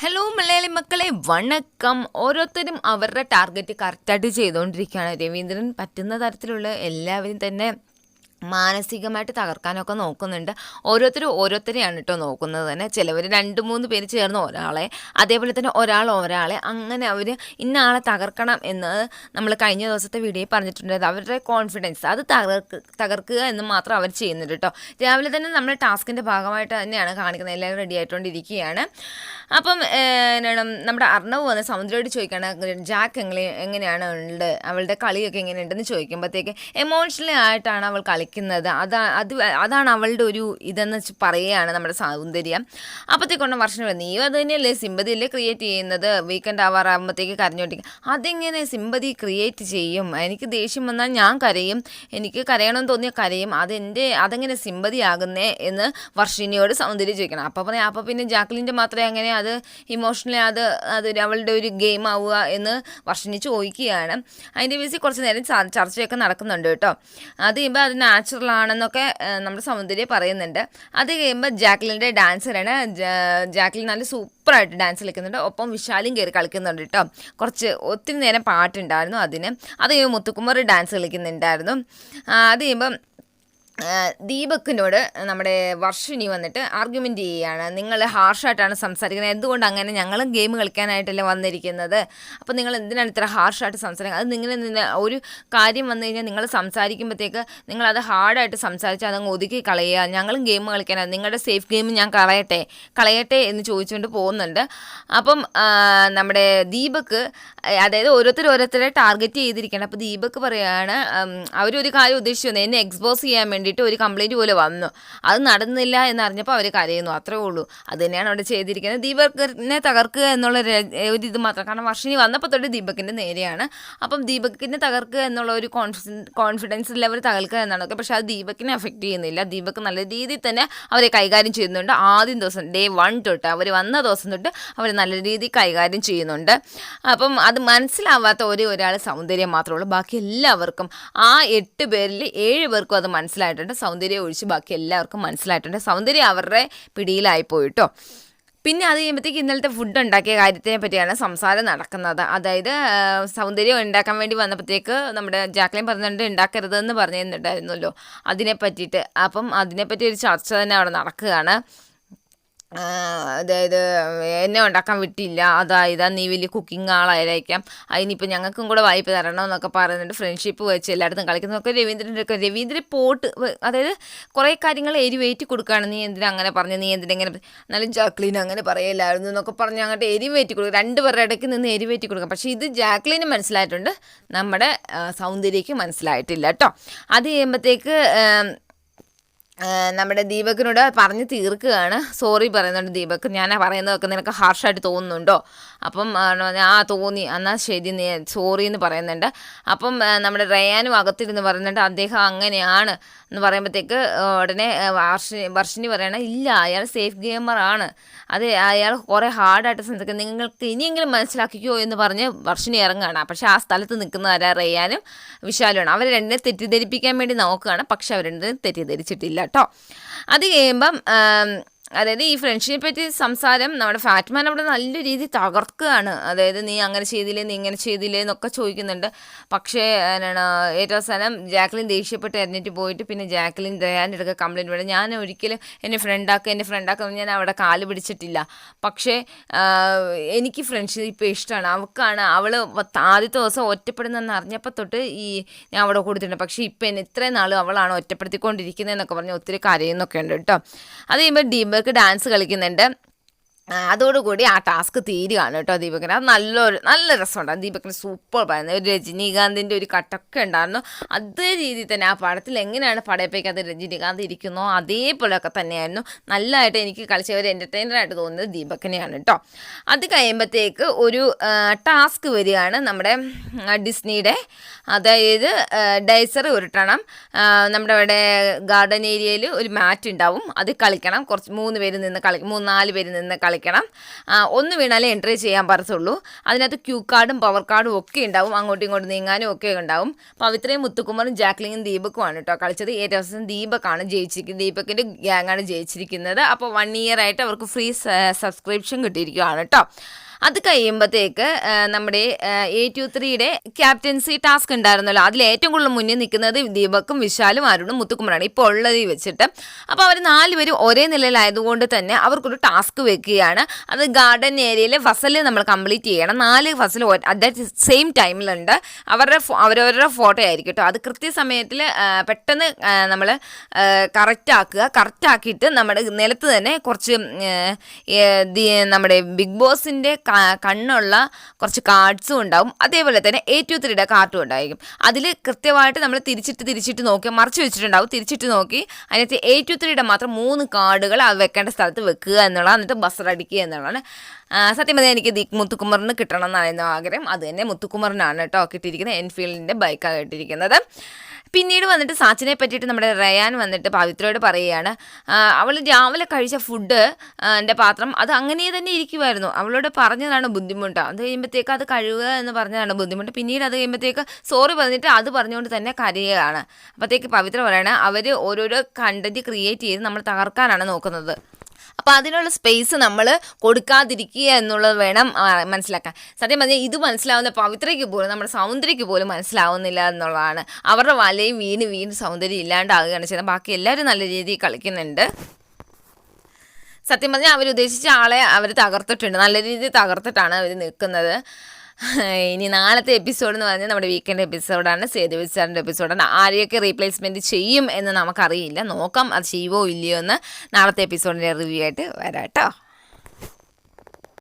Hello Malayali മക്കളെ വണക്കം. ഓരോരുത്തരും അവരുടെ ടാർഗറ്റ് കറക്റ്റായിട്ട് ചെയ്തുകൊണ്ടിരിക്കുകയാണ്. രവീന്ദ്രൻ പറ്റുന്ന തരത്തിലുള്ള എല്ലാവരും തന്നെ മാനസികമായിട്ട് തകർക്കാനൊക്കെ നോക്കുന്നുണ്ട്. ഓരോരുത്തരെയാണ് കേട്ടോ നോക്കുന്നത് തന്നെ. ചിലവർ 2-3 പേര് ചേർന്ന് ഒരാളെ, അതേപോലെ തന്നെ ഒരാളെ അങ്ങനെ അവർ ഇന്ന ആളെ തകർക്കണം എന്ന് നമ്മൾ കഴിഞ്ഞ ദിവസത്തെ വീഡിയോയിൽ പറഞ്ഞിട്ടുണ്ട്. അവരുടെ കോൺഫിഡൻസ് അത് തകർക്കുക എന്ന് മാത്രം അവർ ചെയ്യുന്നുണ്ട് കേട്ടോ. രാവിലെ തന്നെ നമ്മൾ ടാസ്കിൻ്റെ ഭാഗമായിട്ട് തന്നെയാണ് കാണിക്കുന്നത്. എല്ലാവരും റെഡി ആയിട്ടുകൊണ്ടിരിക്കുകയാണ്. അപ്പം നമ്മുടെ അർണവ് വന്ന് സമുദ്രയോട് ചോദിക്കുകയാണ്, ജാക്ക് എങ്ങനെയാണ് അവളുടെ കളിയൊക്കെ എങ്ങനെയുണ്ടെന്ന് ചോദിക്കുമ്പോഴത്തേക്ക് എമോഷണലി ആയിട്ടാണ് അവൾ കളിക്കുന്നത്, അതാണ് അവളുടെ ഒരു ഇതെന്ന് പറയുകയാണ് നമ്മുടെ സൗന്ദര്യം. അപ്പോഴത്തേക്കൊണ്ട് വർഷം നീ അത് തന്നെയല്ലേ സിമ്പതിയല്ലേ ക്രിയേറ്റ് ചെയ്യുന്നത്, വീക്കെൻഡ് ആവാറാകുമ്പോഴത്തേക്ക് കരഞ്ഞോണ്ടിരിക്കും. അതെങ്ങനെ സിമ്പതി ക്രിയേറ്റ് ചെയ്യും? എനിക്ക് ദേഷ്യം വന്നാൽ ഞാൻ കരയും, എനിക്ക് കരയണമെന്ന് തോന്നിയാൽ കരയും, അതെങ്ങനെ സിമ്പതി ആകുന്നേ എന്ന് വർഷിനിയോട് സൗന്ദര്യം ചോദിക്കണം. അപ്പോൾ പിന്നെ ജാക്ലിൻ്റെ മാത്രമേ അങ്ങനെ അത് ഇമോഷണലി അത് അവളുടെ ഒരു ഗെയിം ആവുക എന്ന് വർഷിനി ചോദിക്കുകയാണ്. അതിൻ്റെ ബേസിൽ കുറച്ച് നേരം ചർച്ചയൊക്കെ നടക്കുന്നുണ്ട് കേട്ടോ. അത് കഴിയുമ്പോൾ അത് നാച്ചുറൽ ആണെന്നൊക്കെ നമ്മുടെ സൗന്ദര്യം പറയുന്നുണ്ട്. അത് കഴിയുമ്പോൾ ജാക്ലിൻ്റെ ഡാൻസറാണ്. ജാക്ലിൻ നല്ല സൂപ്പറായിട്ട് ഡാൻസ് കളിക്കുന്നുണ്ട്. ഒപ്പം വിശാലും കയറി കളിക്കുന്നുണ്ട് കേട്ടോ. ഒത്തിരി നേരം പാട്ടുണ്ടായിരുന്നു അതിന്. അത് കഴിയുമ്പോൾ മുത്തുക്കുമാർ ഡാൻസ് കളിക്കുന്നുണ്ടായിരുന്നു. അത് കഴിയുമ്പം ദീപക്കിനോട് നമ്മുടെ വർഷിനി വന്നിട്ട് ആർഗ്യുമെൻറ്റ് ചെയ്യുകയാണ്. നിങ്ങൾ ഹാർഷായിട്ടാണ് സംസാരിക്കുന്നത്, എന്തുകൊണ്ട് അങ്ങനെ? ഞങ്ങളും ഗെയിം കളിക്കാനായിട്ടല്ലേ വന്നിരിക്കുന്നത്, അപ്പോൾ നിങ്ങൾ എന്തിനാണ് ഇത്ര ഹാർഷായിട്ട് സംസാരിക്കുന്നത്? അത് നിങ്ങൾ ഒരു കാര്യം വന്നു കഴിഞ്ഞാൽ നിങ്ങൾ സംസാരിക്കുമ്പോഴത്തേക്ക് നിങ്ങളത് ഹാർഡായിട്ട് സംസാരിച്ച് അതങ്ങ് ഒതുക്കി കളയുക. ഞങ്ങളും ഗെയിം കളിക്കാനാണ്, നിങ്ങളുടെ സേഫ് ഗെയിം ഞാൻ കളയട്ടെ എന്ന് ചോദിച്ചുകൊണ്ട് പോകുന്നുണ്ട്. അപ്പം നമ്മുടെ ദീപക്ക്, അതായത് ഓരോരുത്തരെ ടാർഗറ്റ് ചെയ്തിരിക്കണം. അപ്പോൾ ദീപക്ക് പറയുകയാണ്, അവരൊരു കാര്യം ഉദ്ദേശിച്ചു വന്നു, എന്നെ എക്സ്പോസ് ചെയ്യാൻ വേണ്ടിയിട്ട് ഒരു കംപ്ലൈൻറ്റ് പോലെ വന്നു, അത് നടന്നില്ല എന്നറിഞ്ഞപ്പോൾ അവർ കരയുന്നു, അത്രേ ഉള്ളൂ. അത് തന്നെയാണ് അവിടെ ചെയ്തിരിക്കുന്നത്. ദീപകിനെ തകർക്കുക എന്നുള്ള ഒരു ഇത് മാത്രം. കാരണം വർഷിനി വന്നപ്പോൾ തൊട്ട് ദീപകിൻ്റെ നേരെയാണ്. അപ്പം ദീപകിനെ തകർക്കുക എന്നുള്ള ഒരു കോൺഫിഡൻസ് ലെവൽ തകർക്കുക എന്നാണ്. പക്ഷേ അത് ദീപകിനെ അഫക്റ്റ് ചെയ്യുന്നില്ല. ദീപക് നല്ല രീതിയിൽ തന്നെ അവരെ കൈകാര്യം ചെയ്യുന്നുണ്ട്. ആദ്യം ദിവസം Day 1 തൊട്ട്, അവർ വന്ന ദിവസം തൊട്ട് അവർ നല്ല രീതിയിൽ കൈകാര്യം ചെയ്യുന്നുണ്ട്. അപ്പം അത് മനസ്സിലാവാത്ത ഒരാൾ സൗന്ദര്യം മാത്രമേ ഉള്ളൂ. ബാക്കി എല്ലാവർക്കും, ആ 8 പേരിൽ 7 പേർക്കും അത് മനസ്സിലായിട്ടുണ്ട്. സൗന്ദര്യം ഒഴിച്ച് ബാക്കി എല്ലാവർക്കും മനസ്സിലായിട്ടുണ്ട്. സൗന്ദര്യം അവരുടെ പിടിയിലായി പോയിട്ടോ. പിന്നെ അത് കഴിയുമ്പോഴത്തേക്ക് ഇന്നലത്തെ ഫുഡ് ഉണ്ടാക്കിയ കാര്യത്തിനെ പറ്റിയാണ് സംസാരം നടക്കുന്നത്. അതായത് സൗന്ദര്യം ഉണ്ടാക്കാൻ വേണ്ടി വന്നപ്പോഴത്തേക്ക് നമ്മുടെ ജാക്ലിൻ പറഞ്ഞിട്ട് ഉണ്ടാക്കരുതെന്ന് പറഞ്ഞിട്ടുണ്ടായിരുന്നല്ലോ, അതിനെ പറ്റിയിട്ട്. അപ്പം അതിനെപ്പറ്റി ഒരു ചർച്ച തന്നെ അവിടെ നടക്കുകയാണ്. അതായത് എന്നെ ഉണ്ടാക്കാൻ വിട്ടില്ല, അതായത് നീ വലിയ കുക്കിംഗ് ആളായിരിക്കാം, അതിനിപ്പോൾ ഞങ്ങൾക്കും കൂടെ വായ്പ തരണമെന്നൊക്കെ പറയുന്നുണ്ട്. ഫ്രണ്ട്ഷിപ്പ് വെച്ച് എല്ലായിടത്തും കളിക്കുന്നതൊക്കെ രവീന്ദ്രൻ പോട്ട്, അതായത് കുറേ കാര്യങ്ങൾ എരിവേറ്റി കൊടുക്കുകയാണ്. നീ എന്തിനാ അങ്ങനെ പറഞ്ഞു, നീ എന്തിനെങ്ങനെ, എന്നാലും ജാക്ലിൻ അങ്ങനെ പറയില്ലായിരുന്നു എന്നൊക്കെ പറഞ്ഞ് അങ്ങോട്ട് എരിവേറ്റി കൊടുക്കുക. 2 പേരുടെ ഇടയ്ക്ക് നിന്ന് എരിവേറ്റി കൊടുക്കുക. പക്ഷേ ഇത് ജാക്ലിന് മനസ്സിലായിട്ടുണ്ട്, നമ്മുടെ സൗന്ദര്യക്ക് മനസ്സിലായിട്ടില്ല കേട്ടോ. അത് ചെയ്യുമ്പോഴത്തേക്ക് നമ്മുടെ ദീപകിനോട് പറഞ്ഞ് തീർക്കുകയാണ്. സോറി പറയുന്നുണ്ട് ദീപക്, ഞാൻ പറയുന്നതൊക്കെ നിനക്ക് ഹാർഷായിട്ട് തോന്നുന്നുണ്ടോ? അപ്പം തോന്നി, എന്നാൽ ശരി, നീ സോറി എന്ന് പറയുന്നുണ്ട്. അപ്പം നമ്മുടെ റയാനും അകത്തിരുന്ന് പറയുന്നുണ്ട് അദ്ദേഹം അങ്ങനെയാണ് എന്ന് പറയുമ്പോഴത്തേക്ക് ഉടനെ വർഷിനി പറയണം, ഇല്ല, അയാൾ സേഫ് ഗെയിമറാണ്, അത് അയാൾ കുറേ ഹാർഡായിട്ട് സംസാരിക്കുന്നത്, നിങ്ങൾക്ക് ഇനിയെങ്കിലും മനസ്സിലാക്കിക്കോ എന്ന് പറഞ്ഞ് വർഷിനി ഇറങ്ങുകയാണ്. പക്ഷേ ആ സ്ഥലത്ത് നിൽക്കുന്ന റയാനും വിശാലുമാണ്. അവർ രണ്ടിനെ തെറ്റിദ്ധരിപ്പിക്കാൻ വേണ്ടി നോക്കുകയാണ്. പക്ഷെ അവർ രണ്ടിനെ തെറ്റിദ്ധരിച്ചിട്ടില്ല കേട്ടോ. അത് കഴിയുമ്പം അതായത് ഈ ഫ്രണ്ട്ഷിപ്പിനെ പറ്റി സംസാരം നമ്മുടെ ഫാറ്റ്മാൻ അവിടെ നല്ല രീതിയിൽ തകർക്കുകയാണ്. അതായത് നീ അങ്ങനെ ചെയ്തില്ലേ, നീ ഇങ്ങനെ ചെയ്തില്ലേ എന്നൊക്കെ ചോദിക്കുന്നുണ്ട്. പക്ഷേ ഏറ്റവും അവസാനം ജാക്ലിൻ ദേഷ്യപ്പെട്ട് എറിഞ്ഞിട്ട് പോയിട്ട് പിന്നെ ജാക്ലിൻ റയാൻ്റെ അടുക്ക കംപ്ലയിൻറ്റ് വേണം, ഞാൻ ഒരിക്കലും എന്നെ ഫ്രണ്ടാക്കുക ഞാൻ അവിടെ കാല് പിടിച്ചിട്ടില്ല, പക്ഷേ എനിക്ക് ഫ്രണ്ട്ഷിപ്പ് ഇഷ്ടമാണ്, അവൾ ആദ്യത്തെ ദിവസം ഒറ്റപ്പെടുന്നതെന്ന് അറിഞ്ഞപ്പോൾ തൊട്ട് ഞാൻ അവിടെ കൊടുത്തിട്ടുണ്ട്, പക്ഷേ ഇപ്പം എന്നെ ഇത്രയും നാളും അവളാണ് ഒറ്റപ്പെടുത്തിക്കൊണ്ടിരിക്കുന്നതെന്നൊക്കെ പറഞ്ഞ് ഒത്തിരി കരയുന്നൊക്കെ ഉണ്ട് കേട്ടോ. അത് കഴിയുമ്പോൾ ദീപക് ഡാൻസ് കളിക്കുന്നുണ്ട്. അതോടുകൂടി ആ ടാസ്ക് തീരുകയാണ് കേട്ടോ ദീപകിന്. അത് നല്ല രസമുണ്ടായിരുന്നു. ദീപകിന് സൂപ്പർ പറയുന്നത്, ഒരു രജനീകാന്തിൻ്റെ ഒരു കട്ടൊക്കെ ഉണ്ടായിരുന്നു. അതേ രീതിയിൽ തന്നെ ആ പടത്തിൽ എങ്ങനെയാണ് പടയപ്പേക്കകത്ത് രജനീകാന്ത് ഇരിക്കുന്നോ അതേപോലെയൊക്കെ തന്നെയായിരുന്നു. നല്ലതായിട്ട് എനിക്ക് കളിച്ച ഒരു എൻ്റർടൈനറായിട്ട് തോന്നുന്നത് ദീപകിനെയാണ് കേട്ടോ. അത് കഴിയുമ്പോഴത്തേക്ക് ഒരു ടാസ്ക് വരികയാണ് നമ്മുടെ ഡിസ്നിയുടെ. അതായത് ഡൈസർ ഉരുട്ടണം. നമ്മുടെ അവിടെ ഗാർഡൻ ഏരിയയിൽ ഒരു മാറ്റ് ഉണ്ടാവും, അത് കളിക്കണം. 3-4 പേര് നിന്ന് കളിക്കണം. കളിക്കണം. ഒന്ന് വീണാലേ എൻട്രി ചെയ്യാൻ പറ്റത്തുള്ളൂ. അതിനകത്ത് ക്യൂ കാർഡും പവർ കാർഡും ഒക്കെ ഉണ്ടാവും, അങ്ങോട്ടും ഇങ്ങോട്ടും നീങ്ങാനും ഒക്കെ ഉണ്ടാവും. പവിത്രയും മുത്തുക്കുമാറും ജാക്ലിനും ദീപക്കുമാണ് കേട്ടോ കളിച്ചത്. ഏറ്റവും അവസാനം ദീപക്കാണ് ജയിച്ചിരിക്കുന്നത്, ദീപക്കിൻ്റെ ഗ്യാങ്ങാണ് ജയിച്ചിരിക്കുന്നത്. അപ്പോൾ 1 ഇയർ ആയിട്ട് അവർക്ക് ഫ്രീ സബ്സ്ക്രിപ്ഷൻ കിട്ടിയിരിക്കുകയാണ് കേട്ടോ. അത് കഴിയുമ്പോഴത്തേക്ക് നമ്മുടെ A23യുടെ ക്യാപ്റ്റൻസി ടാസ്ക് ഉണ്ടായിരുന്നല്ലോ, അതിൽ ഏറ്റവും കൂടുതൽ മുന്നിൽ നിൽക്കുന്നത് ദീപക്കും വിശാലും അരുണും മുത്തുക്കുമറാണ് ഇപ്പോൾ ഉള്ളതിൽ വെച്ചിട്ട്. അപ്പോൾ അവർ 4 പേരും ഒരേ നിലയിലായതുകൊണ്ട് തന്നെ അവർക്കൊരു ടാസ്ക് വെക്കുകയാണ്. അത് ഗാർഡൻ ഏരിയയിലെ ഫസല് നമ്മൾ കംപ്ലീറ്റ് ചെയ്യണം. 4 ഫസൽ അറ്റ് സെയിം ടൈമിലുണ്ട്. അവരവരുടെ ഫോട്ടോ ആയിരിക്കും കേട്ടോ. അത് കൃത്യസമയത്തിൽ പെട്ടെന്ന് നമ്മൾ കറക്റ്റാക്കിയിട്ട് നമ്മുടെ നിലത്ത് തന്നെ കുറച്ച് നമ്മുടെ ബിഗ് ബോസിൻ്റെ കണ്ണുള്ള കുറച്ച് കാർഡ്സും ഉണ്ടാവും. അതേപോലെ തന്നെ A23യുടെ കാർഡും ഉണ്ടായിരിക്കും. അതിൽ കൃത്യമായിട്ട് നമ്മൾ തിരിച്ചിട്ട് നോക്കി മറച്ചു വെച്ചിട്ടുണ്ടാവും. തിരിച്ചിട്ട് നോക്കി അതിനകത്ത് A23യുടെ മാത്രം 3 കാർഡുകൾ അത് വെക്കേണ്ട സ്ഥലത്ത് വെക്കുക എന്നുള്ളത്, എന്നിട്ട് ബസറടിക്കുക എന്നുള്ളതാണ്. സത്യം പറഞ്ഞാൽ എനിക്ക് മുത്തുക്കുമറിന് കിട്ടണം എന്നായിരുന്നു ആഗ്രഹം. അത് തന്നെ മുത്തുക്കുമറിനാണ് കേട്ടോ കിട്ടിയിരിക്കുന്നത്. എൻഫീൽഡിൻ്റെ ബൈക്കാണ് കിട്ടിയിരിക്കുന്നത്. പിന്നീട് വന്നിട്ട് സാച്ചിനെ പറ്റിയിട്ട് നമ്മുടെ റയാൻ വന്നിട്ട് പവിത്രയോട് പറയുകയാണ്, അവൾ രാവിലെ കഴിച്ച ഫുഡ് എൻ്റെ പാത്രം അത് അങ്ങനെ തന്നെ ഇരിക്കുമായിരുന്നു, അവളോട് പറഞ്ഞതാണ് ബുദ്ധിമുട്ട്, അത് കഴിയുമ്പോഴത്തേക്ക് അത് കഴുകുക എന്ന് പറഞ്ഞതാണ് ബുദ്ധിമുട്ട്. പിന്നീട് അത് കഴിയുമ്പോഴത്തേക്ക് സോറി പറഞ്ഞിട്ട് അത് പറഞ്ഞുകൊണ്ട് തന്നെ കരയുകയാണ്. അപ്പോഴത്തേക്ക് പവിത്ര പറയണ അവർ ഓരോരോ കണ്ടന്റ് ക്രിയേറ്റ് ചെയ്ത് നമ്മൾ തകർക്കാനാണ് നോക്കുന്നത്. അപ്പോൾ അതിനുള്ള സ്പേസ് നമ്മൾ കൊടുക്കാതിരിക്കുക എന്നുള്ളത് വേണം മനസ്സിലാക്കാൻ. സത്യം പറഞ്ഞാൽ ഇത് മനസ്സിലാവുന്ന പവിത്രയ്ക്ക് പോലും നമ്മുടെ സൗന്ദര്യക്ക് പോലും മനസ്സിലാവുന്നില്ല എന്നുള്ളതാണ്. അവരുടെ വലയും വീണ് സൗന്ദര്യം ഇല്ലാണ്ടാവുകയാണ് ചെയ്യുന്നത്. ബാക്കി എല്ലാവരും നല്ല രീതിയിൽ കളിക്കുന്നുണ്ട്. സത്യം പറഞ്ഞാൽ അവരുദ്ദേശിച്ച ആളെ അവർ തകർത്തിട്ടുണ്ട്, നല്ല രീതിയിൽ തകർത്തിട്ടാണ് അവർ നിൽക്കുന്നത്. ഇനി നാളത്തെ എപ്പിസോഡ് എന്ന് പറഞ്ഞാൽ നമ്മുടെ വീക്കെൻഡ് എപ്പിസോഡാണ്, സേതു വിച്ചാറിൻ്റെ എപ്പിസോഡാണ്. ആരെയൊക്കെ റീപ്ലേസ്മെൻറ്റ് ചെയ്യും എന്ന് നമുക്കറിയില്ല, നോക്കാം അത് ചെയ്യുമോ ഇല്ലയോ എന്ന് നാളത്തെ എപ്പിസോഡിൻ്റെ റിവ്യൂ ആയിട്ട് വരാം കേട്ടോ.